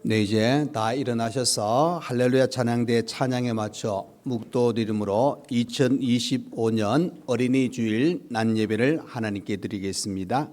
네, 이제 다 일어나셔서 할렐루야 찬양대 찬양에 맞춰 묵도옷 이름으로 2025년 어린이 주일 낮 예배를 하나님께 드리겠습니다.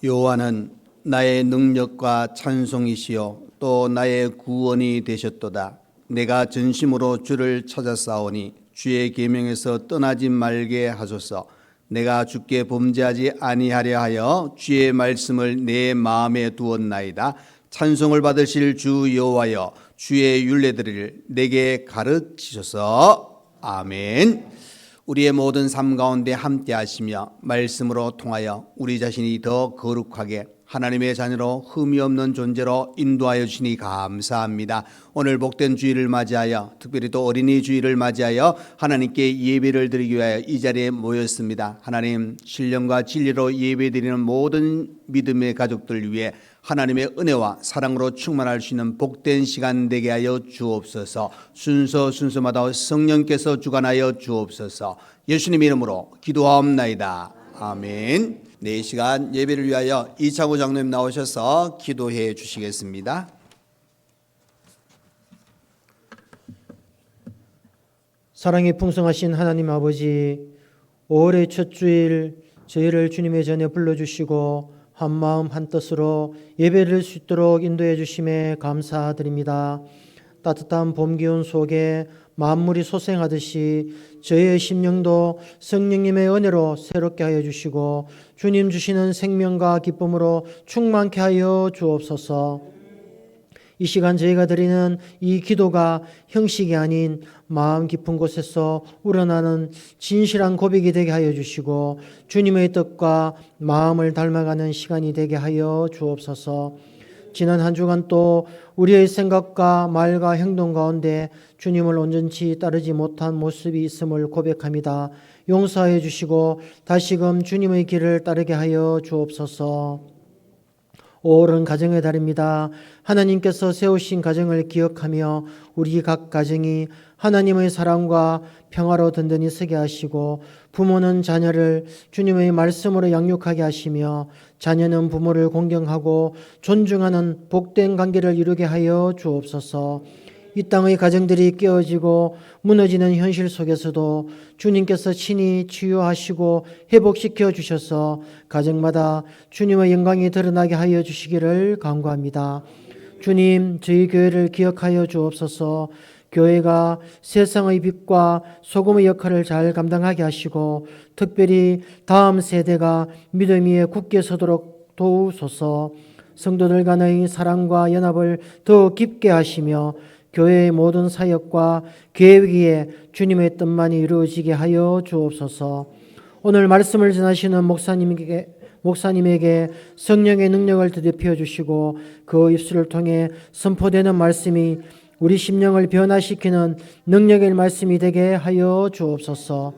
여호와는 나의 능력과 찬송이시요 또 나의 구원이 되셨도다. 내가 전심으로 주를 찾았사오니 주의 계명에서 떠나지 말게 하소서. 내가 주께 범죄하지 아니하려 하여 주의 말씀을 내 마음에 두었나이다. 찬송을 받으실 주 여호와여, 주의 율례들을 내게 가르치소서. 아멘. 우리의 모든 삶 가운데 함께 하시며 말씀으로 통하여 우리 자신이 더 거룩하게 하나님의 자녀로 흠이 없는 존재로 인도하여 주시니 감사합니다. 오늘 복된 주일을 맞이하여 특별히 또 어린이 주일을 맞이하여 하나님께 예배를 드리기 위하여 이 자리에 모였습니다. 하나님, 신령과 진리로 예배드리는 모든 믿음의 가족들 위해 하나님의 은혜와 사랑으로 충만할 수 있는 복된 시간 되게 하여 주옵소서. 순서마다 성령께서 주관하여 주옵소서. 예수님 이름으로 기도하옵나이다. 아멘. 네, 이 시간 예배를 위하여 이창호 장로님 나오셔서 기도해 주시겠습니다. 사랑이 풍성하신 하나님 아버지, 5월의 첫 주일 저희를 주님의 전에 불러주시고 한마음 한뜻으로 예배를 드릴 수 있도록 인도해 주심에 감사드립니다. 따뜻한 봄 기운 속에 만물이 소생하듯이 저희의 심령도 성령님의 은혜로 새롭게 하여 주시고 주님 주시는 생명과 기쁨으로 충만케 하여 주옵소서. 이 시간 저희가 드리는 이 기도가 형식이 아닌 마음 깊은 곳에서 우러나는 진실한 고백이 되게 하여 주시고 주님의 뜻과 마음을 닮아가는 시간이 되게 하여 주옵소서. 지난 한 주간 또 우리의 생각과 말과 행동 가운데 주님을 온전히 따르지 못한 모습이 있음을 고백합니다. 용서해 주시고 다시금 주님의 길을 따르게 하여 주옵소서. 5월은 가정의 달입니다. 하나님께서 세우신 가정을 기억하며 우리 각 가정이 하나님의 사랑과 평화로 든든히 서게 하시고 부모는 자녀를 주님의 말씀으로 양육하게 하시며 자녀는 부모를 공경하고 존중하는 복된 관계를 이루게 하여 주옵소서. 이 땅의 가정들이 깨어지고 무너지는 현실 속에서도 주님께서 친히 치유하시고 회복시켜 주셔서 가정마다 주님의 영광이 드러나게 하여 주시기를 간구합니다. 주님, 저희 교회를 기억하여 주옵소서. 교회가 세상의 빛과 소금의 역할을 잘 감당하게 하시고 특별히 다음 세대가 믿음 위에 굳게 서도록 도우소서. 성도들 간의 사랑과 연합을 더 깊게 하시며 교회의 모든 사역과 계획 위에 주님의 뜻만이 이루어지게 하여 주옵소서. 오늘 말씀을 전하시는 목사님에게 성령의 능력을 더럽혀 주시고 그 입술을 통해 선포되는 말씀이 우리 심령을 변화시키는 능력의 말씀이 되게 하여 주옵소서.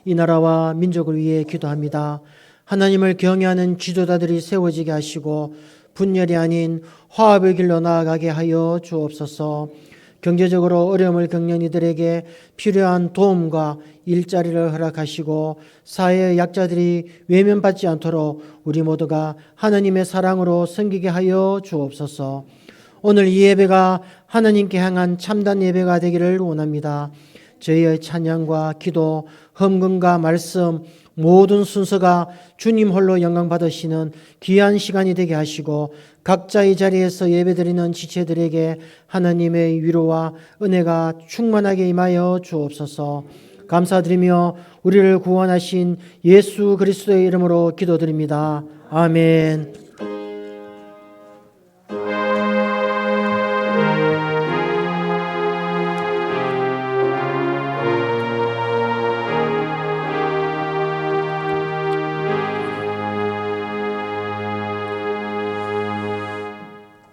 이 나라와 민족을 위해 기도합니다. 하나님을 경외하는 지도자들이 세워지게 하시고 분열이 아닌 화합의 길로 나아가게 하여 주옵소서. 경제적으로 어려움을 겪는 이들에게 필요한 도움과 일자리를 허락하시고 사회의 약자들이 외면받지 않도록 우리 모두가 하나님의 사랑으로 섬기게 하여 주옵소서. 오늘 이 예배가 하나님께 향한 참된 예배가 되기를 원합니다. 저희의 찬양과 기도, 헌금과 말씀 모든 순서가 주님 홀로 영광 받으시는 귀한 시간이 되게 하시고 각자의 자리에서 예배드리는 지체들에게 하나님의 위로와 은혜가 충만하게 임하여 주옵소서. 감사드리며 우리를 구원하신 예수 그리스도의 이름으로 기도드립니다. 아멘.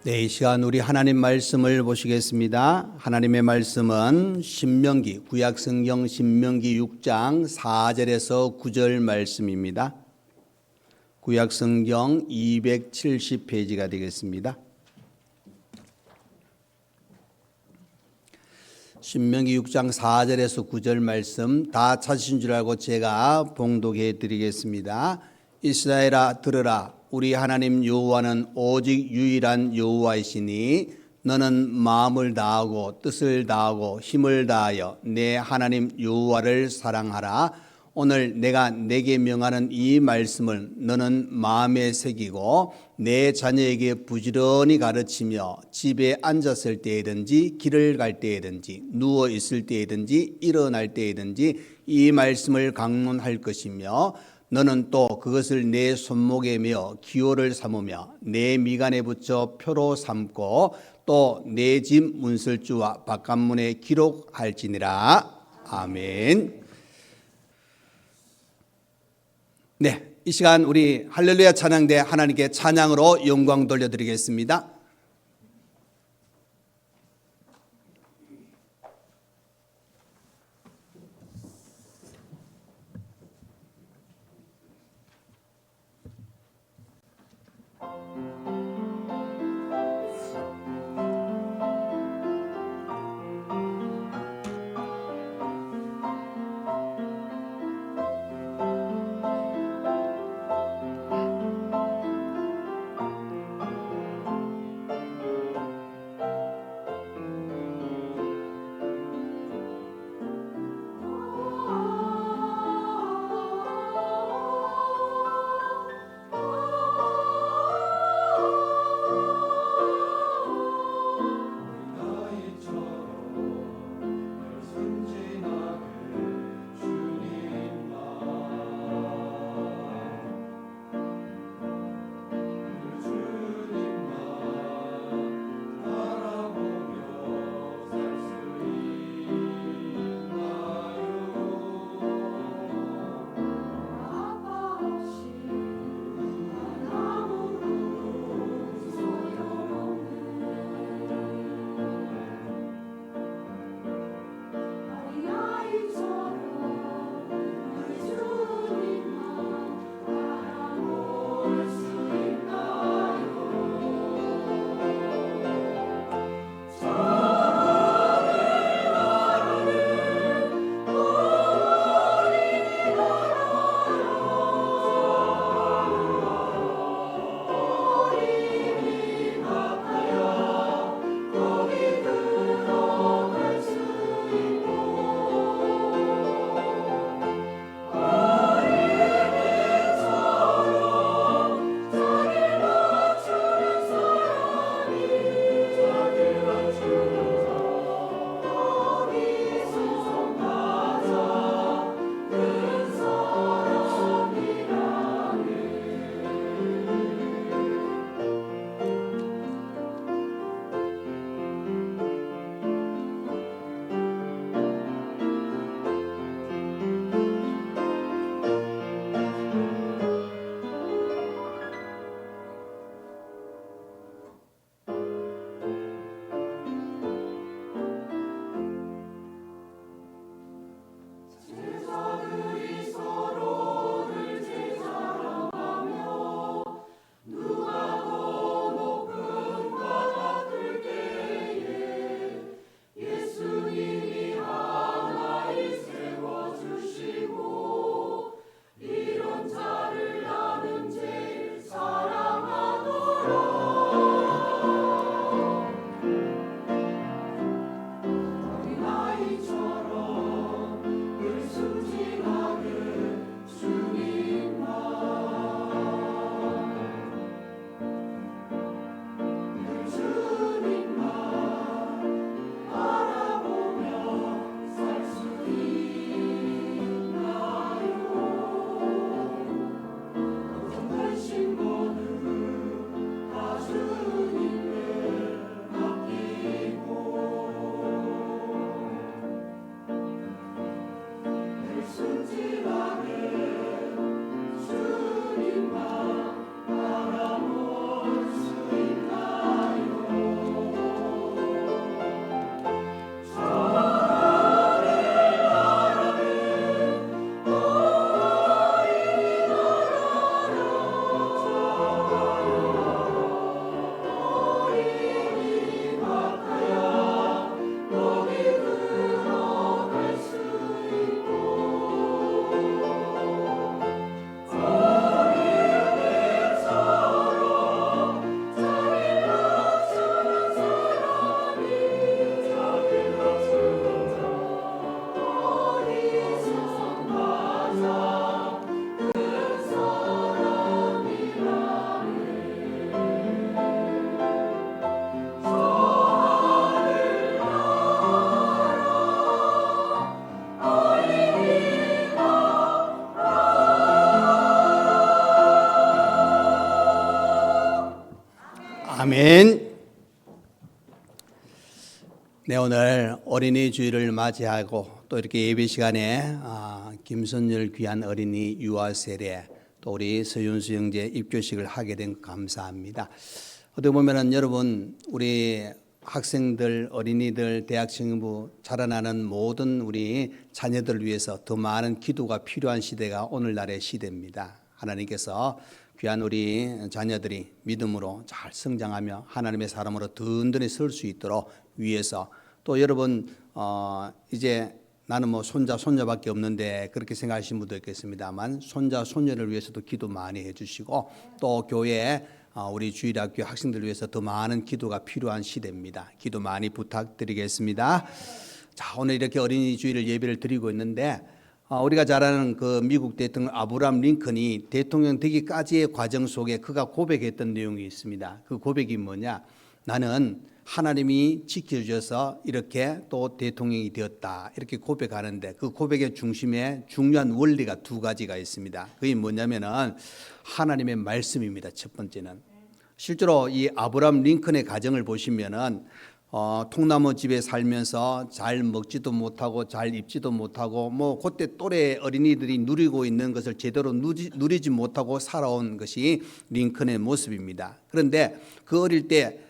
네, 이 시간 우리 하나님 말씀을 보시겠습니다. 하나님의 말씀은 신명기, 구약성경 신명기 6장 4절에서 9절 말씀입니다. 구약성경 270페이지가 되겠습니다. 신명기 6장 4절에서 9절 말씀 다 찾으신 줄 알고 제가 봉독해 드리겠습니다. 이스라엘아 들으라. 우리 하나님 여호와는 오직 유일한 여호와이시니 너는 마음을 다하고 뜻을 다하고 힘을 다하여 내 하나님 여호와를 사랑하라. 오늘 내가 내게 명하는 이 말씀을 너는 마음에 새기고 내 자녀에게 부지런히 가르치며 집에 앉았을 때이든지 길을 갈 때이든지 누워 있을 때이든지 일어날 때이든지 이 말씀을 강론할 것이며 너는 또 그것을 내 손목에 메어 기호를 삼으며 내 미간에 붙여 표로 삼고 또 내 집 문설주와 바깥문에 기록할지니라. 아멘. 네, 이 시간 우리 할렐루야 찬양대 하나님께 찬양으로 영광 돌려드리겠습니다. 아멘. 네, 오늘 어린이 주일을 맞이하고 또 이렇게 예배 시간에 김선율 귀한 어린이 유아 세례 또 우리 서윤수 형제 입교식을 하게 된 감사합니다. 어떻게 보면은 여러분 우리 학생들, 어린이들, 대학생부 자라나는 모든 우리 자녀들을 위해서 더 많은 기도가 필요한 시대가 오늘날의 시대입니다. 하나님께서 귀한 우리 자녀들이 믿음으로 잘 성장하며 하나님의 사람으로 든든히 설 수 있도록 위해서 또 여러분 이제 나는 뭐 손자 손녀밖에 없는데 그렇게 생각하시는 분도 있겠습니다만 손자 손녀를 위해서도 기도 많이 해주시고 또 교회 우리 주일학교 학생들을 위해서 더 많은 기도가 필요한 시대입니다. 기도 많이 부탁드리겠습니다. 자, 오늘 이렇게 어린이 주일을 예배를 드리고 있는데 우리가 잘 아는 그 미국 대통령 아브라함 링컨이 대통령 되기까지의 과정 속에 그가 고백했던 내용이 있습니다. 그 고백이 뭐냐? 나는 하나님이 지켜주셔서 이렇게 또 대통령이 되었다. 이렇게 고백하는데 그 고백의 중심에 중요한 원리가 두 가지가 있습니다. 그게 뭐냐면은 하나님의 말씀입니다. 첫 번째는 실제로 이 아브라함 링컨의 가정을 보시면은 통나무 집에 살면서 잘 먹지도 못하고 잘 입지도 못하고 뭐 그때 또래 어린이들이 누리고 있는 것을 제대로 누리지 못하고 살아온 것이 링컨의 모습입니다. 그런데 그 어릴 때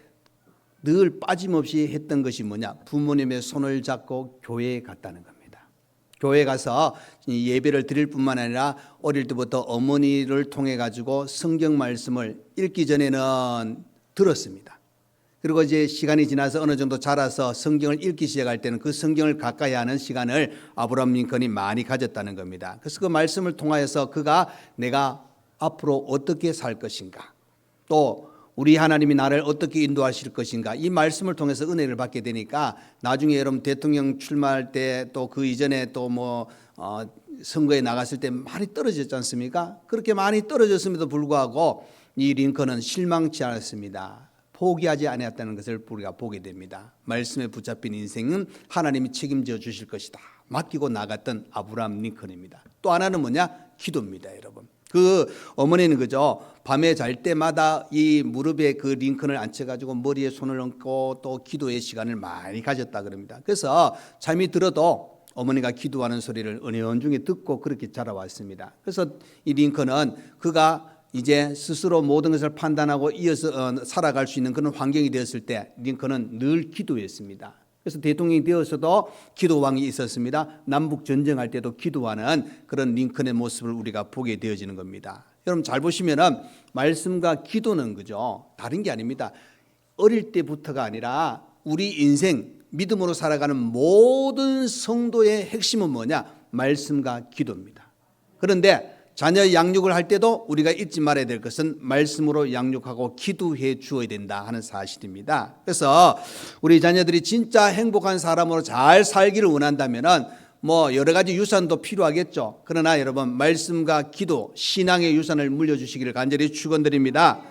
늘 빠짐없이 했던 것이 뭐냐? 부모님의 손을 잡고 교회에 갔다는 겁니다. 교회에 가서 예배를 드릴 뿐만 아니라 어릴 때부터 어머니를 통해 가지고 성경 말씀을 읽기 전에는 들었습니다. 그리고 이제 시간이 지나서 어느 정도 자라서 성경을 읽기 시작할 때는 그 성경을 가까이 하는 시간을 아브라함 링컨이 많이 가졌다는 겁니다. 그래서 그 말씀을 통하여서 그가 내가 앞으로 어떻게 살 것인가, 또 우리 하나님이 나를 어떻게 인도하실 것인가, 이 말씀을 통해서 은혜를 받게 되니까 나중에 여러분 대통령 출마할 때 또 그 이전에 또 뭐 선거에 나갔을 때 많이 떨어졌지 않습니까? 그렇게 많이 떨어졌음에도 불구하고 이 링컨은 실망치 않았습니다. 포기하지 않았다는 것을 우리가 보게 됩니다. 말씀에 붙잡힌 인생은 하나님이 책임져 주실 것이다. 맡기고 나갔던 아브라함 링컨입니다. 또 하나는 뭐냐? 기도입니다, 여러분. 그 어머니는 그죠? 밤에 잘 때마다 이 무릎에 그 링컨을 앉혀가지고 머리에 손을 얹고 또 기도의 시간을 많이 가졌다 그럽니다. 그래서 잠이 들어도 어머니가 기도하는 소리를 은연중에 듣고 그렇게 자라왔습니다. 그래서 이 링컨은 그가 이제 스스로 모든 것을 판단하고 이어서 살아갈 수 있는 그런 환경이 되었을 때 링컨은 늘 기도했습니다. 그래서 대통령이 되어서도 기도왕이 있었습니다. 남북 전쟁할 때도 기도하는 그런 링컨의 모습을 우리가 보게 되어지는 겁니다. 여러분 잘 보시면은 말씀과 기도는 그죠? 다른 게 아닙니다. 어릴 때부터가 아니라 우리 인생 믿음으로 살아가는 모든 성도의 핵심은 뭐냐? 말씀과 기도입니다. 그런데 자녀 양육을 할 때도 우리가 잊지 말아야 될 것은 말씀으로 양육하고 기도해 주어야 된다 하는 사실입니다. 그래서 우리 자녀들이 진짜 행복한 사람으로 잘 살기를 원한다면은 뭐 여러 가지 유산도 필요하겠죠. 그러나 여러분 말씀과 기도, 신앙의 유산을 물려주시기를 간절히 축원드립니다.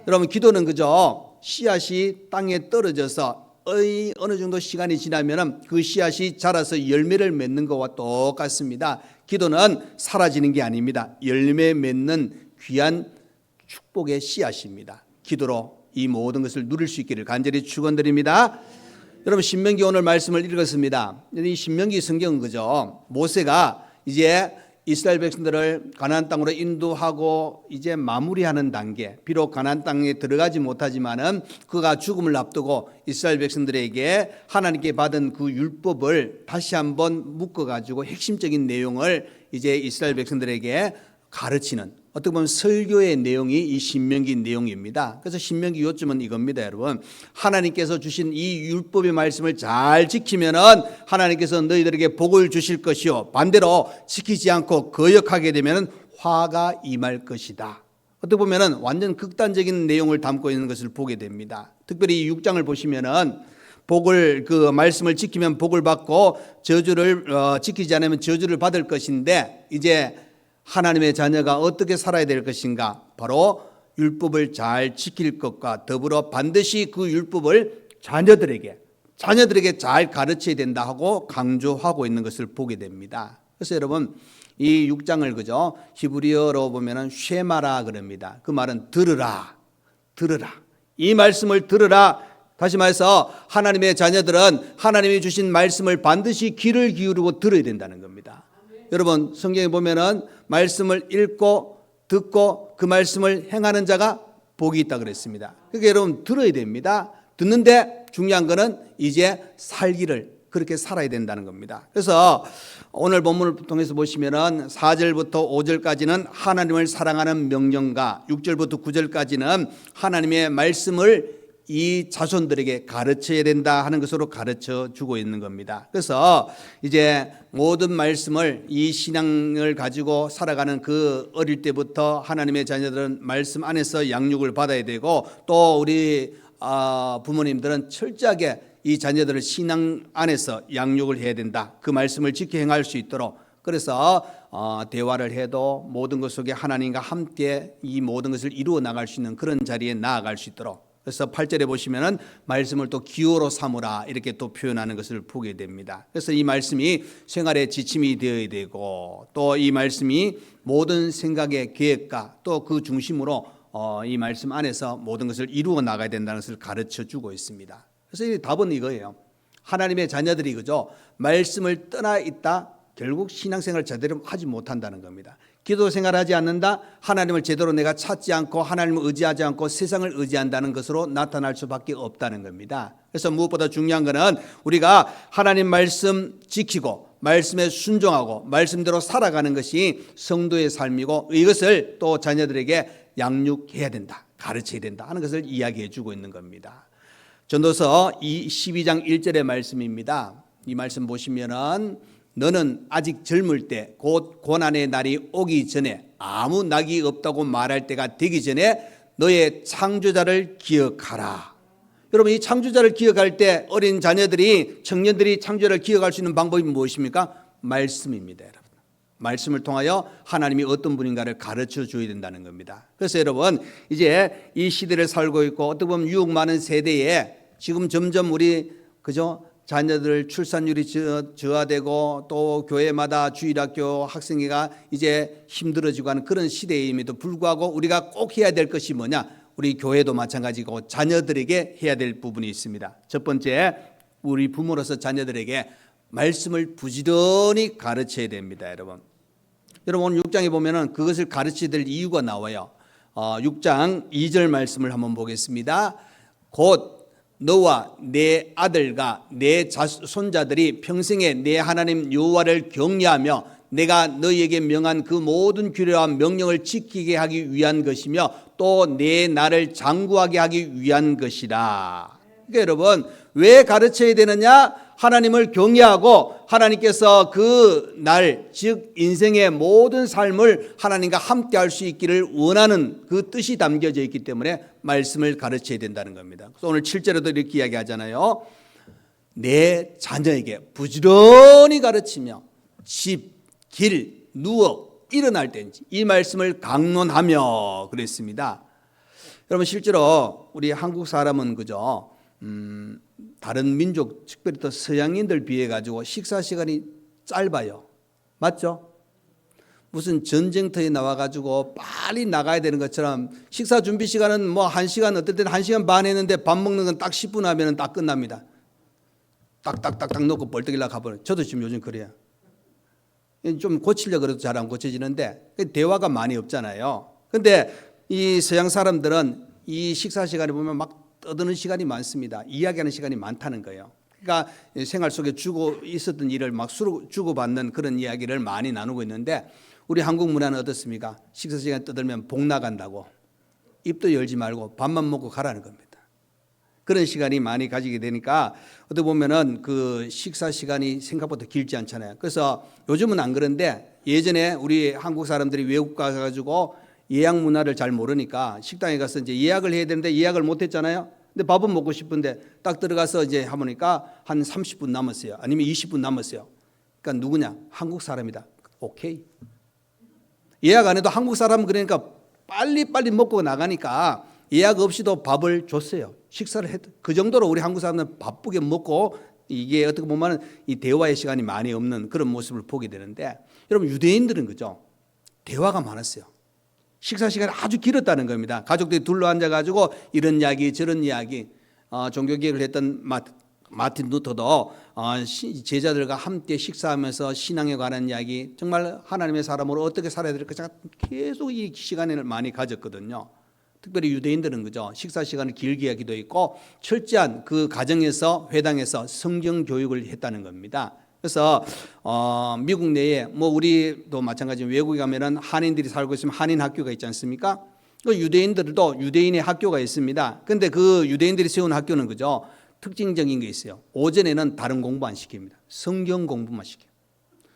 여러분 기도는 그죠? 씨앗이 땅에 떨어져서 어느 정도 시간이 지나면 그 씨앗이 자라서 열매를 맺는 것과 똑같습니다. 기도는 사라지는 게 아닙니다. 열매 맺는 귀한 축복의 씨앗입니다. 기도로 이 모든 것을 누릴 수 있기를 간절히 축원드립니다. 여러분 신명기 오늘 말씀을 읽었습니다. 이 신명기 성경은 그죠? 모세가 이제 이스라엘 백성들을 가나안 땅으로 인도하고 이제 마무리하는 단계, 비록 가나안 땅에 들어가지 못하지만은 그가 죽음을 앞두고 이스라엘 백성들에게 하나님께 받은 그 율법을 다시 한번 묶어 가지고 핵심적인 내용을 이제 이스라엘 백성들에게 가르치는, 어떻게 보면 설교의 내용이 이 신명기 내용입니다. 그래서 신명기 요점은 이겁니다, 여러분. 하나님께서 주신 이 율법의 말씀을 잘 지키면은 하나님께서 너희들에게 복을 주실 것이요, 반대로 지키지 않고 거역하게 되면은 화가 임할 것이다. 어떻게 보면은 완전 극단적인 내용을 담고 있는 것을 보게 됩니다. 특별히 이 6장을 보시면은 복을, 그 말씀을 지키면 복을 받고 저주를 지키지 않으면 저주를 받을 것인데, 이제 하나님의 자녀가 어떻게 살아야 될 것인가? 바로 율법을 잘 지킬 것과 더불어 반드시 그 율법을 자녀들에게 잘 가르쳐야 된다 하고 강조하고 있는 것을 보게 됩니다. 그래서 여러분 이 6장을 그죠? 히브리어로 보면은 쉐마라 그럽니다. 그 말은 들으라. 이 말씀을 들으라. 다시 말해서 하나님의 자녀들은 하나님이 주신 말씀을 반드시 귀를 기울이고 들어야 된다는 겁니다. 여러분 성경에 보면은 말씀을 읽고 듣고 그 말씀을 행하는 자가 복이 있다 그랬습니다. 그러니까 여러분 들어야 됩니다. 듣는데 중요한 거는 이제 살기를 그렇게 살아야 된다는 겁니다. 그래서 오늘 본문을 통해서 보시면은 4절부터 5절까지는 하나님을 사랑하는 명령과 6절부터 9절까지는 하나님의 말씀을 이 자손들에게 가르쳐야 된다 하는 것으로 가르쳐 주고 있는 겁니다. 그래서 이제 모든 말씀을 이 신앙을 가지고 살아가는 그 어릴 때부터 하나님의 자녀들은 말씀 안에서 양육을 받아야 되고 또 우리 부모님들은 철저하게 이 자녀들을 신앙 안에서 양육을 해야 된다. 그 말씀을 지켜 행할 수 있도록. 그래서 대화를 해도 모든 것 속에 하나님과 함께 이 모든 것을 이루어 나갈 수 있는 그런 자리에 나아갈 수 있도록. 그래서 8절에 보시면은 말씀을 또 기호로 삼으라 이렇게 또 표현하는 것을 보게 됩니다. 그래서 이 말씀이 생활의 지침이 되어야 되고 또 이 말씀이 모든 생각의 계획과 또 그 중심으로 이 말씀 안에서 모든 것을 이루어 나가야 된다는 것을 가르쳐 주고 있습니다. 그래서 이 답은 이거예요. 하나님의 자녀들이 그죠 말씀을 떠나 있다 결국 신앙생활을 제대로 하지 못한다는 겁니다. 기도 생활하지 않는다. 하나님을 제대로 내가 찾지 않고 하나님을 의지하지 않고 세상을 의지한다는 것으로 나타날 수밖에 없다는 겁니다. 그래서 무엇보다 중요한 것은 우리가 하나님 말씀 지키고 말씀에 순종하고 말씀대로 살아가는 것이 성도의 삶이고 이것을 또 자녀들에게 양육해야 된다. 가르쳐야 된다 하는 것을 이야기해 주고 있는 겁니다. 전도서 12장 1절의 말씀입니다. 이 말씀 보시면은 너는 아직 젊을 때 곧 고난의 날이 오기 전에 아무 낙이 없다고 말할 때가 되기 전에 너의 창조자를 기억하라. 여러분 이 창조자를 기억할 때 어린 자녀들이 청년들이 창조자를 기억할 수 있는 방법이 무엇입니까? 말씀입니다. 여러분 말씀을 통하여 하나님이 어떤 분인가를 가르쳐 줘야 된다는 겁니다. 그래서 여러분 이제 이 시대를 살고 있고 어떻게 보면 유혹 많은 세대에 지금 점점 우리 그죠 자녀들 출산율이 저하되고 또 교회마다 주일학교 학생회가 이제 힘들어지고 하는 그런 시대임에도 불구하고 우리가 꼭 해야 될 것이 뭐냐? 우리 교회도 마찬가지고 자녀들에게 해야 될 부분이 있습니다. 첫 번째 우리 부모로서 자녀들에게 말씀을 부지런히 가르쳐야 됩니다. 여러분 오늘 6장에 보면은 그것을 가르쳐야 될 이유가 나와요. 6장 2절 말씀을 한번 보겠습니다. 곧 너와 내 아들과 내 손자들이 평생에 내 하나님 여호와를 경외하며 내가 너희에게 명한 그 모든 규례와 명령을 지키게 하기 위한 것이며 또 내 나를 장구하게 하기 위한 것이라. 그러니까 여러분 왜 가르쳐야 되느냐? 하나님을 경외하고 하나님께서 그 날, 즉 인생의 모든 삶을 하나님과 함께 할 수 있기를 원하는 그 뜻이 담겨져 있기 때문에 말씀을 가르쳐야 된다는 겁니다. 그래서 오늘 7절에도 이렇게 이야기하잖아요. 내 자녀에게 부지런히 가르치며 집, 길, 누워 일어날 때인지 이 말씀을 강론하며 그랬습니다. 여러분 실제로 우리 한국 사람은 그죠? 다른 민족 특별히 또 서양인들 비해 가지고 식사 시간이 짧아요. 맞죠? 무슨 전쟁터에 나와 가지고 빨리 나가야 되는 것처럼 식사 준비 시간은 뭐 1시간 어떨 때는 1시간 반 했는데 밥 먹는 건 딱 10분 하면 딱 끝납니다. 딱딱딱딱 놓고 벌떡일라 가버려. 저도 지금 요즘 그래요. 좀 고치려고 그래도 잘 안 고쳐지는데 대화가 많이 없잖아요. 근데 이 서양 사람들은 이 식사 시간에 보면 막 떠드는 시간이 많습니다. 이야기하는 시간이 많다는 거예요. 그러니까 생활 속에 있었던 일을 막 주고받는 그런 이야기를 많이 나누고 있는데 우리 한국 문화는 어떻습니까? 식사 시간 떠들면 복 나간다고 입도 열지 말고 밥만 먹고 가라는 겁니다. 그런 시간이 많이 가지게 되니까 어떻게 보면은 그 식사 시간이 생각보다 길지 않잖아요. 그래서 요즘은 안 그런데 예전에 우리 한국 사람들이 외국 가가지고 예약 문화를 잘 모르니까 식당에 가서 이제 예약을 해야 되는데 예약을 못 했잖아요. 근데 밥은 먹고 싶은데 딱 들어가서 이제 하보니까 한 30분 남았어요. 아니면 20분 남았어요. 그러니까 누구냐? 한국 사람이다. 오케이. 예약 안 해도 한국 사람 그러니까 빨리빨리 먹고 나가니까 예약 없이도 밥을 줬어요. 식사를 했. 그 정도로 우리 한국 사람은 바쁘게 먹고 이게 어떻게 보면 이 대화의 시간이 많이 없는 그런 모습을 보게 되는데 여러분 유대인들은 그죠? 대화가 많았어요. 식사 시간이 아주 길었다는 겁니다. 가족들이 둘러 앉아가지고 이런 이야기 저런 이야기, 종교개혁을 했던 마틴 루터도 제자들과 함께 식사하면서 신앙에 관한 이야기, 정말 하나님의 사람으로 어떻게 살아야 될까 계속 이 시간을 많이 가졌거든요. 특별히 유대인들은 그죠, 식사 시간을 길게 하기도 있고 철저한 그 가정에서 회당에서 성경 교육을 했다는 겁니다. 그래서 미국 내에 뭐 우리도 마찬가지, 외국에 가면은 한인들이 살고 있으면 한인 학교가 있지 않습니까? 그 유대인들도 유대인의 학교가 있습니다. 근데 그 유대인들이 세운 학교는 그죠, 특징적인 게 있어요. 오전에는 다른 공부 안 시킵니다. 성경 공부만 시켜요.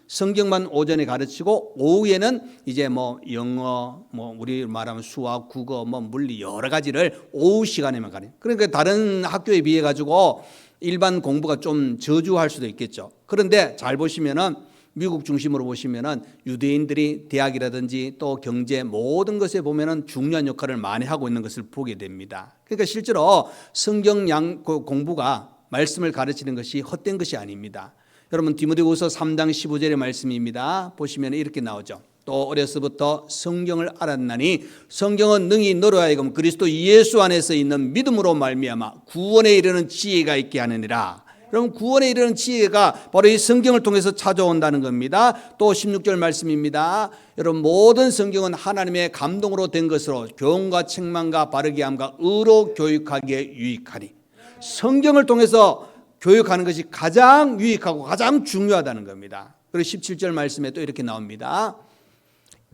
성경만 오전에 가르치고 오후에는 이제 뭐 영어, 뭐 우리 말하면 수학, 국어, 뭐 물리 여러 가지를 오후 시간에만 가르쳐요. 그러니까 다른 학교에 비해 가지고 일반 공부가 좀 저조할 수도 있겠죠. 그런데 잘 보시면은 미국 중심으로 보시면은 유대인들이 대학이라든지 또 경제 모든 것에 보면은 중요한 역할을 많이 하고 있는 것을 보게 됩니다. 그러니까 실제로 성경 공부가 말씀을 가르치는 것이 헛된 것이 아닙니다. 여러분 디모데후서 3장 15절의 말씀입니다. 보시면 이렇게 나오죠. 또 어려서부터 성경을 알았나니 성경은 능히 너로 하여금 그리스도 예수 안에서 있는 믿음으로 말미암아 구원에 이르는 지혜가 있게 하느니라. 여러분 구원에 이르는 지혜가 바로 이 성경을 통해서 찾아온다는 겁니다. 또 16절 말씀입니다. 여러분 모든 성경은 하나님의 감동으로 된 것으로 교훈과 책망과 바르게 함과 의로 교육하기에 유익하니, 성경을 통해서 교육하는 것이 가장 유익하고 가장 중요하다는 겁니다. 그리고 17절 말씀에 또 이렇게 나옵니다.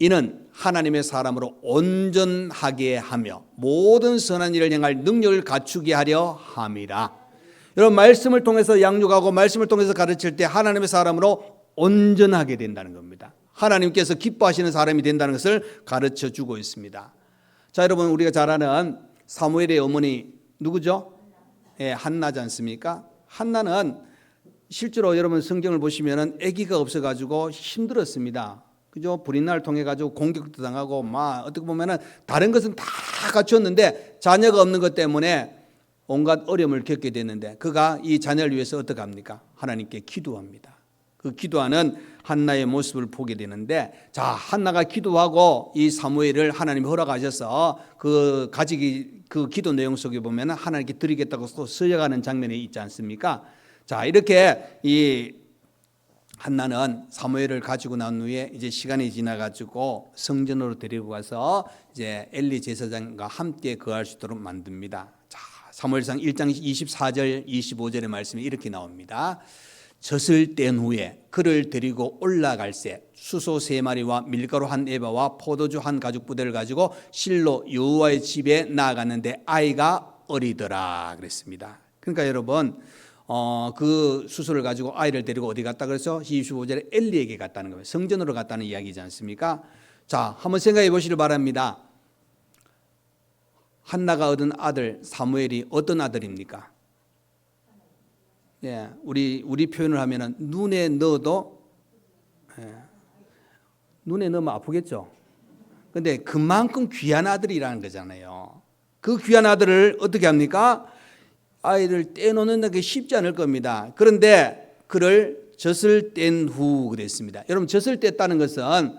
이는 하나님의 사람으로 온전하게 하며 모든 선한 일을 행할 능력을 갖추게 하려 함이라. 여러분 말씀을 통해서 양육하고 말씀을 통해서 가르칠 때 하나님의 사람으로 온전하게 된다는 겁니다. 하나님께서 기뻐하시는 사람이 된다는 것을 가르쳐 주고 있습니다. 자, 여러분 우리가 잘 아는 사무엘의 어머니 누구죠? 한나지 않습니까? 한나는 실제로 여러분 성경을 보시면은 아기가 없어가지고 힘들었습니다. 그죠? 불인날 통해 가지고 공격도 당하고 막 어떻게 보면은 다른 것은 다 갖췄는데 자녀가 없는 것 때문에 온갖 어려움을 겪게 됐는데 그가 이 자녀를 위해서 어떻게 합니까? 하나님께 기도합니다. 그 기도하는 한나의 모습을 보게 되는데, 자, 한나가 기도하고 이 사무엘을 하나님이 허락하셔서 그 기도 내용 속에 보면 하나님께 드리겠다고 쓰여가는 장면이 있지 않습니까? 자, 이렇게 이 한나는 사무엘을 가지고 난 후에 이제 시간이 지나가지고 성전으로 데리고 가서 이제 엘리 제사장과 함께 거할 수 있도록 만듭니다. 자, 사무엘상 1장 24절 25절의 말씀이 이렇게 나옵니다. 젖을 뗀 후에 그를 데리고 올라갈새 수소 3마리와 밀가루 1에바와 포도주 1가죽 부대를 가지고 실로 여호와의 집에 나아갔는데 아이가 어리더라 그랬습니다. 그러니까 여러분 그 수소를 가지고 아이를 데리고 어디 갔다 그래서 25절에 엘리에게 갔다는 거예요. 성전으로 갔다는 이야기지 않습니까? 자, 한번 생각해 보시길 바랍니다. 한나가 얻은 아들 사무엘이 어떤 아들입니까? 예, 우리 표현을 하면은 눈에 넣어도 눈에 넣으면 아프겠죠. 근데 그만큼 귀한 아들이라는 거잖아요. 그 귀한 아들을 어떻게 합니까? 아이를 떼놓는 게 쉽지 않을 겁니다. 그런데 그를 젖을 뗀 후 그랬습니다. 여러분 젖을 뗐다는 것은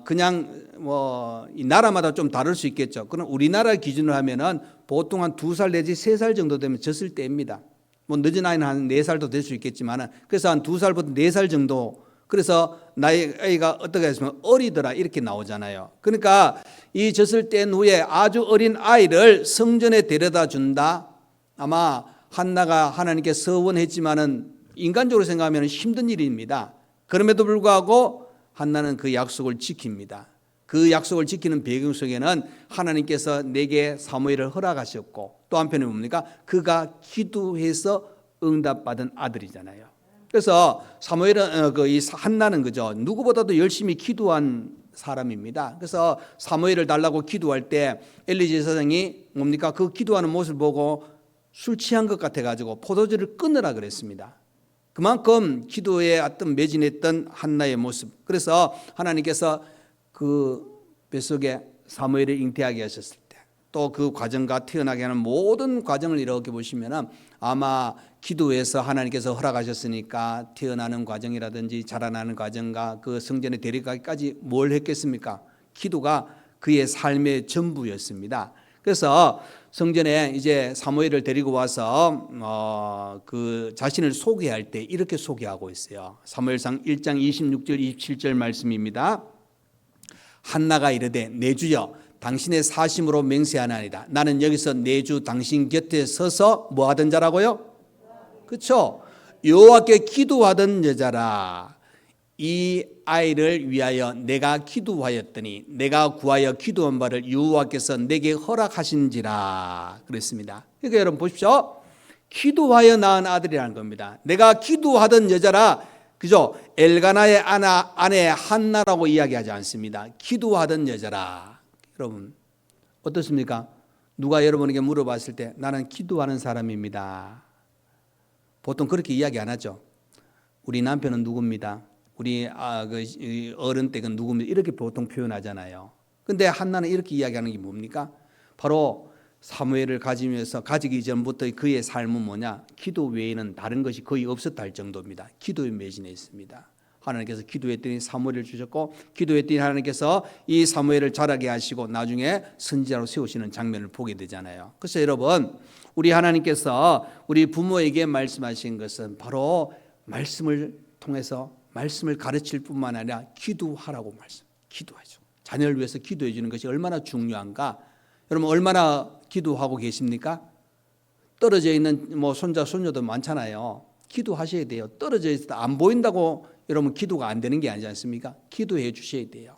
그냥 뭐 이 나라마다 좀 다를 수 있겠죠. 그럼 우리나라 기준으로 하면은 보통 한 2살 내지 3살 정도 되면 젖을 뗍니다. 뭐 늦은 아이는 한 4살도 될 수 있겠지만 그래서 한 2살부터 4살 정도, 그래서 나이가 어떻게 했으면 어리더라 이렇게 나오잖아요. 그러니까 이 젖을 뗀 후에 아주 어린 아이를 성전에 데려다 준다. 아마 한나가 하나님께 서원했지만은 인간적으로 생각하면 힘든 일입니다. 그럼에도 불구하고 한나는 그 약속을 지킵니다. 그 약속을 지키는 배경 속에는 하나님께서 내게 사무엘을 허락하셨고 또 한편에 뭡니까? 그가 기도해서 응답받은 아들이잖아요. 그래서 사무엘은 이 한나는 그죠? 누구보다도 열심히 기도한 사람입니다. 그래서 사무엘을 달라고 기도할 때 엘리 제사장이 뭡니까? 그 기도하는 모습을 보고 술 취한 것 같아 가지고 포도주를 끊으라 그랬습니다. 그만큼 기도에 어떤 매진했던 한나의 모습. 그래서 하나님께서 그 뱃속에 사무엘을 잉태하게 하셨을 때 또 그 과정과 태어나게 하는 모든 과정을 이렇게 보시면 아마 기도해서 하나님께서 허락하셨으니까 태어나는 과정이라든지 자라나는 과정과 그 성전에 데려가기까지 뭘 했겠습니까? 기도가 그의 삶의 전부였습니다. 그래서 성전에 이제 사무엘을 데리고 와서 그 자신을 소개할 때 이렇게 소개하고 있어요. 사무엘상 1장 26절 27절 말씀입니다. 한나가 이르되 내 주여 당신의 사심으로 맹세하나이다. 나는 여기서 내 주 당신 곁에 서서 뭐 하던 자라고요? 그렇죠? 여호와께 기도하던 여자라. 이 아이를 위하여 내가 기도하였더니 내가 구하여 기도한 바를 여호와께서 내게 허락하신지라 그랬습니다. 그러니까 여러분 보십시오. 기도하여 낳은 아들이라는 겁니다. 내가 기도하던 여자라. 그죠? 엘가나의 아내 한나라고 이야기하지 않습니다. 기도하던 여자라. 여러분 어떻습니까? 누가 여러분에게 물어봤을 때 나는 기도하는 사람입니다. 보통 그렇게 이야기 안 하죠. 우리 남편은 누굽니다. 우리 어른 댁은 누굽니다. 이렇게 보통 표현하잖아요. 근데 한나는 이렇게 이야기하는 게 뭡니까? 바로 사무엘을 가지기 전부터 그의 삶은 뭐냐? 기도 외에는 다른 것이 거의 없었다 할 정도입니다. 기도에 매진해 있습니다. 하나님께서 기도했더니 사무엘을 주셨고, 기도했더니 하나님께서 이 사무엘을 자라게 하시고 나중에 선지자로 세우시는 장면을 보게 되잖아요. 그래서 여러분, 우리 하나님께서 우리 부모에게 말씀하신 것은 바로 말씀을 통해서 말씀을 가르칠 뿐만 아니라 기도하라고 기도하죠. 자녀를 위해서 기도해 주는 것이 얼마나 중요한가. 여러분 얼마나 기도하고 계십니까? 떨어져 있는 손자 손녀도 많잖아요. 기도하셔야 돼요. 떨어져 있어도 안 보인다고 여러분 기도가 안 되는 게 아니지 않습니까? 기도해 주셔야 돼요.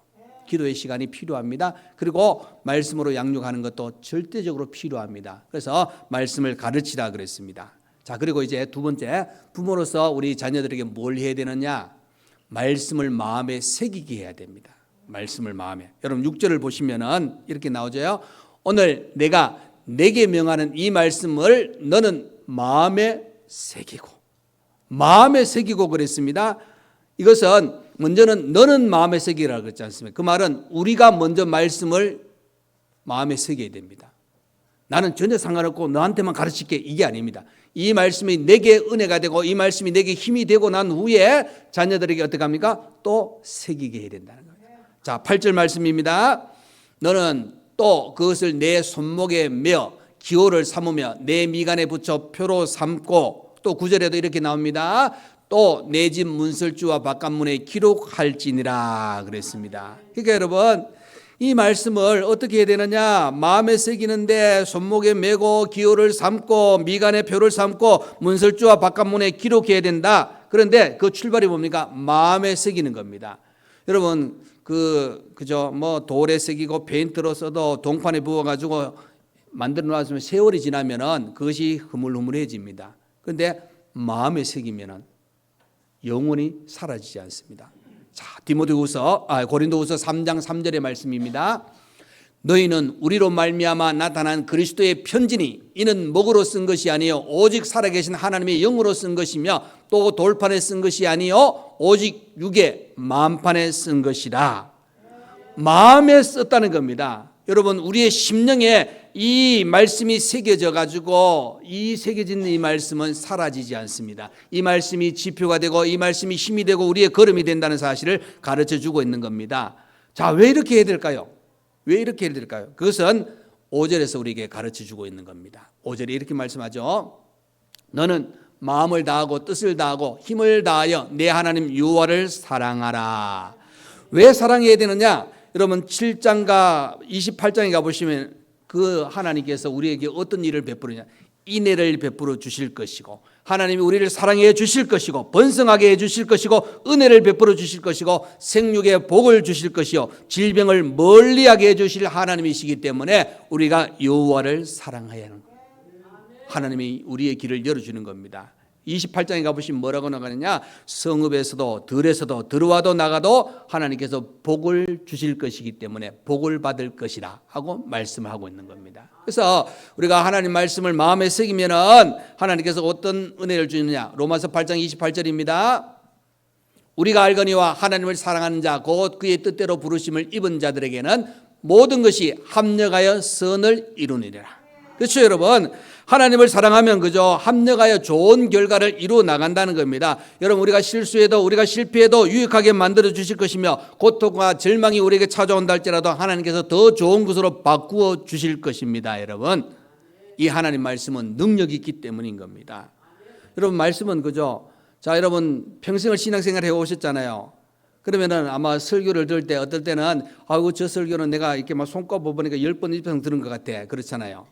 기도의 시간이 필요합니다. 그리고 말씀으로 양육하는 것도 절대적으로 필요합니다. 그래서 말씀을 가르치라 그랬습니다. 자, 그리고 이제 두 번째, 부모로서 우리 자녀들에게 뭘 해야 되느냐? 말씀을 마음에 새기게 해야 됩니다. 말씀을 마음에. 여러분 6절을 보시면은 이렇게 나오죠. 오늘 내가 내게 명하는 이 말씀을 너는 마음에 새기고 그랬습니다. 이것은 먼저는 너는 마음에 새기라고 그랬지 않습니까? 그 말은 우리가 먼저 말씀을 마음에 새겨야 됩니다. 나는 전혀 상관없고 너한테만 가르칠게 이게 아닙니다. 이 말씀이 내게 은혜가 되고 이 말씀이 내게 힘이 되고 난 후에 자녀들에게 어떻게 합니까? 또 새기게 해야 된다는 거예요. 자, 8절 말씀입니다. 너는 또 그것을 내 손목에 메어 기호를 삼으며 내 미간에 붙여 표로 삼고, 또 9절에도 이렇게 나옵니다. 또 내 집 문설주와 바깥문에 기록할지니라 그랬습니다. 그러니까 여러분 이 말씀을 어떻게 해야 되느냐? 마음에 새기는데 손목에 메고 기호를 삼고 미간에 표를 삼고 문설주와 바깥문에 기록해야 된다. 그런데 그 출발이 뭡니까? 마음에 새기는 겁니다. 여러분 그죠? 돌에 새기고 페인트로 써도 동판에 부어가지고 만들어 놨으면 세월이 지나면은 그것이 흐물흐물해집니다. 그런데 마음에 새기면은 영원히 사라지지 않습니다. 자, 고린도후서 3장 3절의 말씀입니다. 너희는 우리로 말미암아 나타난 그리스도의 편지니 이는 목으로 쓴 것이 아니요 오직 살아계신 하나님의 영으로 쓴 것이며 또 돌판에 쓴 것이 아니요 오직 육의 마음판에 쓴 것이라. 마음에 썼다는 겁니다. 여러분 우리의 심령에 이 말씀이 새겨져 가지고 이 새겨진 이 말씀은 사라지지 않습니다. 이 말씀이 지표가 되고 이 말씀이 힘이 되고 우리의 걸음이 된다는 사실을 가르쳐 주고 있는 겁니다. 자, 왜 이렇게 해야 될까요? 왜 이렇게 해야 될까요? 그것은 5절에서 우리에게 가르쳐 주고 있는 겁니다. 5절에 이렇게 말씀하죠. 너는 마음을 다하고 뜻을 다하고 힘을 다하여 내 하나님 여호와를 사랑하라. 왜 사랑해야 되느냐? 여러분 7장과 28장에 가보시면 그 하나님께서 우리에게 어떤 일을 베푸느냐? 인애를 베풀어 주실 것이고 하나님이 우리를 사랑해 주실 것이고 번성하게 해 주실 것이고 은혜를 베풀어 주실 것이고 생육의 복을 주실 것이요 질병을 멀리하게 해 주실 하나님이시기 때문에 우리가 여호와를 사랑해야 하는 거예요. 하나님이 우리의 길을 열어주는 겁니다. 28장에 가보시면 뭐라고 나가느냐? 성읍에서도 들에서도 들어와도 나가도 하나님께서 복을 주실 것이기 때문에 복을 받을 것이라 하고 말씀을 하고 있는 겁니다. 그래서 우리가 하나님 말씀을 마음에 새기면은 하나님께서 어떤 은혜를 주느냐? 로마서 8장 28절입니다. 우리가 알거니와 하나님을 사랑하는 자 곧 그의 뜻대로 부르심을 입은 자들에게는 모든 것이 합력하여 선을 이루느니라. 그렇죠, 여러분? 하나님을 사랑하면 그저 합력하여 좋은 결과를 이루어 나간다는 겁니다. 여러분, 우리가 실수해도 우리가 실패해도 유익하게 만들어 주실 것이며 고통과 절망이 우리에게 찾아온다 할지라도 하나님께서 더 좋은 것으로 바꾸어 주실 것입니다. 여러분, 이 하나님 말씀은 능력이 있기 때문인 겁니다. 여러분, 말씀은 그죠? 자, 여러분 평생을 신앙생활 해 오셨잖아요. 그러면은 아마 설교를 들을 때 어떨 때는 아이고 저 설교는 내가 이렇게 막 손꼽아 보니까 10번 이상 들은 것 같아. 그렇잖아요.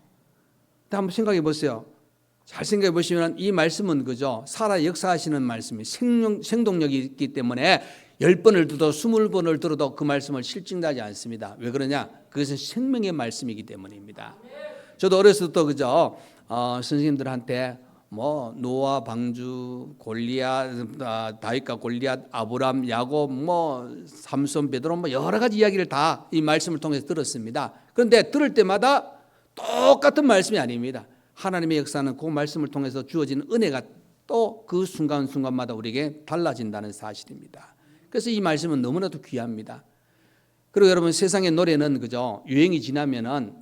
근데 한번 생각해 보세요. 잘 생각해 보시면 이 말씀은 그죠? 살아 역사하시는 말씀이 생동력이 있기 때문에 10번을 들어도 20번을 들어도 그 말씀을 실증나지 않습니다. 왜 그러냐? 그것은 생명의 말씀이기 때문입니다. 저도 어렸을 때부터 그죠? 선생님들한테 뭐 노아, 방주, 골리앗, 다윗과 골리앗, 아브람, 야곱, 뭐 삼손, 베드로 뭐 여러 가지 이야기를 다 이 말씀을 통해서 들었습니다. 그런데 들을 때마다 똑같은 말씀이 아닙니다. 하나님의 역사는 그 말씀을 통해서 주어진 은혜가 또 그 순간순간마다 우리에게 달라진다는 사실입니다. 그래서 이 말씀은 너무나도 귀합니다. 그리고 여러분 세상의 노래는 그죠? 유행이 지나면은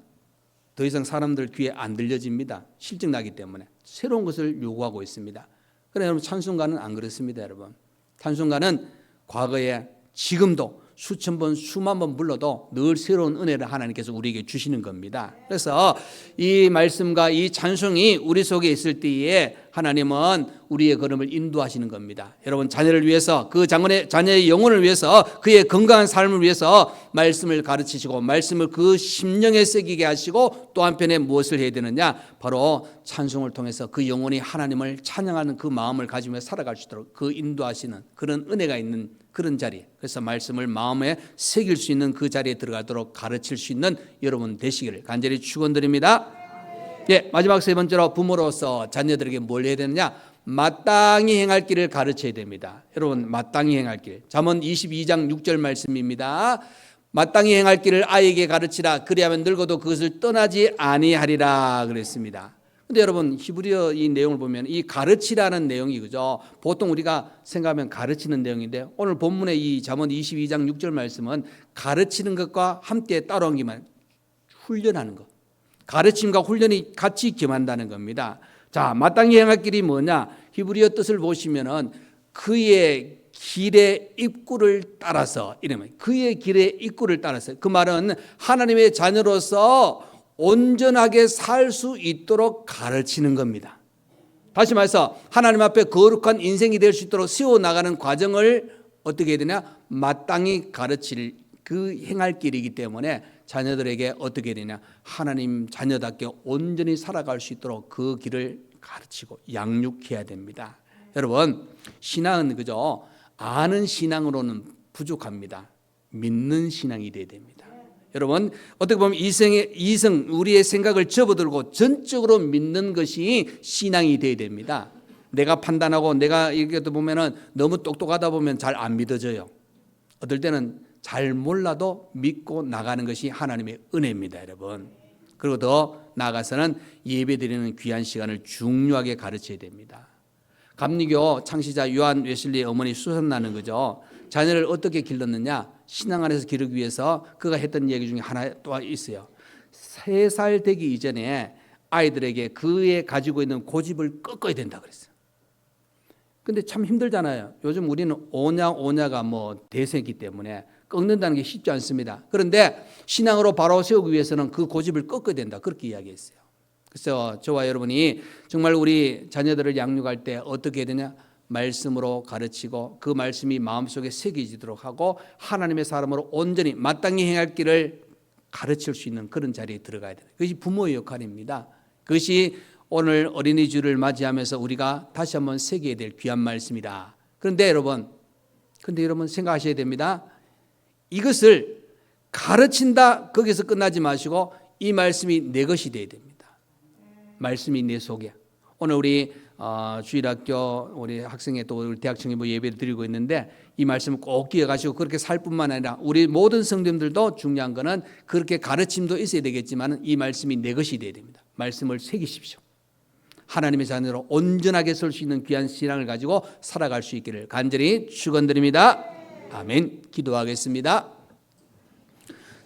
더 이상 사람들 귀에 안 들려집니다. 실증나기 때문에 새로운 것을 요구하고 있습니다. 그러나 여러분 찬송가는 안 그렇습니다. 여러분 찬송가는 과거에 지금도 수천 번 수만 번 불러도 늘 새로운 은혜를 하나님께서 우리에게 주시는 겁니다. 그래서 이 말씀과 이 찬송이 우리 속에 있을 때에 하나님은 우리의 걸음을 인도하시는 겁니다. 여러분 자녀를 위해서 그 자녀의 영혼을 위해서 그의 건강한 삶을 위해서 말씀을 가르치시고 말씀을 그 심령에 새기게 하시고 또 한편에 무엇을 해야 되느냐? 바로 찬송을 통해서 그 영혼이 하나님을 찬양하는 그 마음을 가지며 살아갈 수 있도록 그 인도하시는 그런 은혜가 있는 그런 자리. 그래서 말씀을 마음에 새길 수 있는 그 자리에 들어가도록 가르칠 수 있는 여러분 되시기를 간절히 축원드립니다. 예, 마지막 세 번째로 부모로서 자녀들에게 뭘 해야 되느냐? 마땅히 행할 길을 가르쳐야 됩니다. 여러분 마땅히 행할 길. 잠언 22장 6절 말씀입니다. 마땅히 행할 길을 아이에게 가르치라. 그리하면 늙어도 그것을 떠나지 아니하리라 그랬습니다. 근데 여러분 히브리어 이 내용을 보면 이 가르치라는 내용이 그죠? 보통 우리가 생각하면 가르치는 내용인데 오늘 본문의 이 잠언 22장 6절 말씀은 가르치는 것과 함께 따라온 게만 훈련하는 것. 가르침과 훈련이 같이 겸한다는 겁니다. 자, 마땅히 행할 길이 뭐냐? 히브리어 뜻을 보시면은 그의 길의 입구를 따라서 이러면 그의 길의 입구를 따라서 그 말은 하나님의 자녀로서 온전하게 살 수 있도록 가르치는 겁니다. 다시 말해서 하나님 앞에 거룩한 인생이 될 수 있도록 세워나가는 과정을 어떻게 해야 되냐? 마땅히 가르칠 그 행할 길이기 때문에 자녀들에게 어떻게 해야 되냐? 하나님 자녀답게 온전히 살아갈 수 있도록 그 길을 가르치고 양육해야 됩니다. 여러분 신앙은 그저 아는 신앙으로는 부족합니다. 믿는 신앙이 돼야 됩니다. 여러분 어떻게 보면 이성 우리의 생각을 접어들고 전적으로 믿는 것이 신앙이 돼야 됩니다. 내가 판단하고 내가 이렇게 보면은 너무 똑똑하다 보면 잘 안 믿어져요. 어떨 때는 잘 몰라도 믿고 나가는 것이 하나님의 은혜입니다, 여러분. 그리고 더 나아가서는 예배드리는 귀한 시간을 중요하게 가르쳐야 됩니다. 감리교 창시자 요한 웨슬리의 어머니 수산나는 그죠? 자녀를 어떻게 길렀느냐? 신앙 안에서 기르기 위해서 그가 했던 얘기 중에 하나 또 있어요. 3살 되기 이전에 아이들에게 그의 가지고 있는 고집을 꺾어야 된다 그랬어요. 근데 참 힘들잖아요. 요즘 우리는 오냐가 뭐 대세이기 때문에 꺾는다는 게 쉽지 않습니다. 그런데 신앙으로 바로 세우기 위해서는 그 고집을 꺾어야 된다. 그렇게 이야기했어요. 그래서 저와 여러분이 정말 우리 자녀들을 양육할 때 어떻게 해야 되냐? 말씀으로 가르치고 그 말씀이 마음속에 새겨지도록 하고 하나님의 사람으로 온전히 마땅히 행할 길을 가르칠 수 있는 그런 자리에 들어가야 돼요. 그것이 부모의 역할입니다. 그것이 오늘 어린이주를 맞이하면서 우리가 다시 한번 새겨야 될 귀한 말씀이다. 그런데 여러분 생각하셔야 됩니다. 이것을 가르친다 거기서 끝나지 마시고 이 말씀이 내 것이 돼야 됩니다. 말씀이 내 속에. 오늘 우리 주일학교 우리 학생회 또 우리 대학청년부 예배를 드리고 있는데 이 말씀을 꼭 기억하시고 그렇게 살 뿐만 아니라 우리 모든 성도님들도 중요한 거는 그렇게 가르침도 있어야 되겠지만 이 말씀이 내 것이 돼야 됩니다. 말씀을 새기십시오. 하나님의 자녀로 온전하게 설 수 있는 귀한 신앙을 가지고 살아갈 수 있기를 간절히 축원드립니다. 아멘. 기도하겠습니다.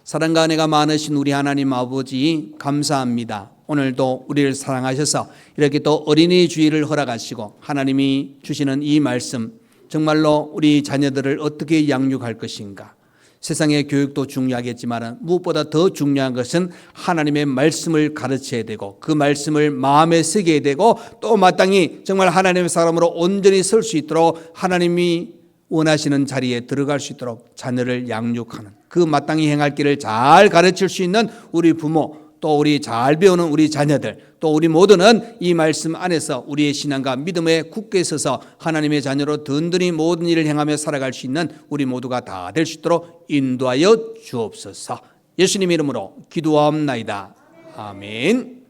사랑과 은혜가 많으신 우리 하나님 아버지 감사합니다. 오늘도 우리를 사랑하셔서 이렇게 또 어린이 주일을 허락하시고 하나님이 주시는 이 말씀 정말로 우리 자녀들을 어떻게 양육할 것인가. 세상의 교육도 중요하겠지만 무엇보다 더 중요한 것은 하나님의 말씀을 가르쳐야 되고 그 말씀을 마음에 새겨야 되고 또 마땅히 정말 하나님의 사람으로 온전히 설 수 있도록 하나님이 원하시는 자리에 들어갈 수 있도록 자녀를 양육하는 그 마땅히 행할 길을 잘 가르칠 수 있는 우리 부모 또 우리 잘 배우는 우리 자녀들 또 우리 모두는 이 말씀 안에서 우리의 신앙과 믿음에 굳게 서서 하나님의 자녀로 든든히 모든 일을 행하며 살아갈 수 있는 우리 모두가 다 될 수 있도록 인도하여 주옵소서. 예수님 이름으로 기도하옵나이다. 아멘.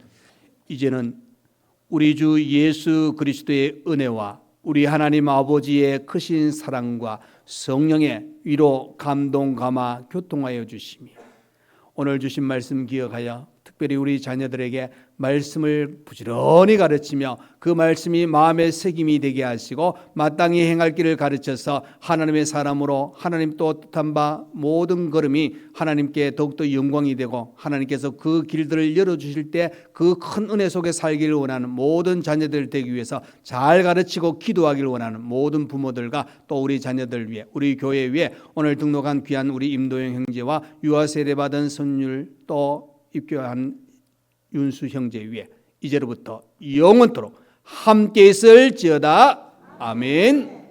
이제는 우리 주 예수 그리스도의 은혜와 우리 하나님 아버지의 크신 사랑과 성령의 위로 감동 감화 교통하여 주시며 오늘 주신 말씀 기억하여 특별히 우리 자녀들에게 말씀을 부지런히 가르치며 그 말씀이 마음의 새김이 되게 하시고 마땅히 행할 길을 가르쳐서 하나님의 사람으로 하나님 또 뜻한 바 모든 걸음이 하나님께 더욱더 영광이 되고 하나님께서 그 길들을 열어주실 때 그 큰 은혜 속에 살기를 원하는 모든 자녀들 되기 위해서 잘 가르치고 기도하기를 원하는 모든 부모들과 또 우리 자녀들 위해 우리 교회 위해 오늘 등록한 귀한 우리 임도영 형제와 유아 세례 받은 손율 또 입교한 윤수 형제 위에 이제로부터 영원토록 함께 있을지어다. 아멘.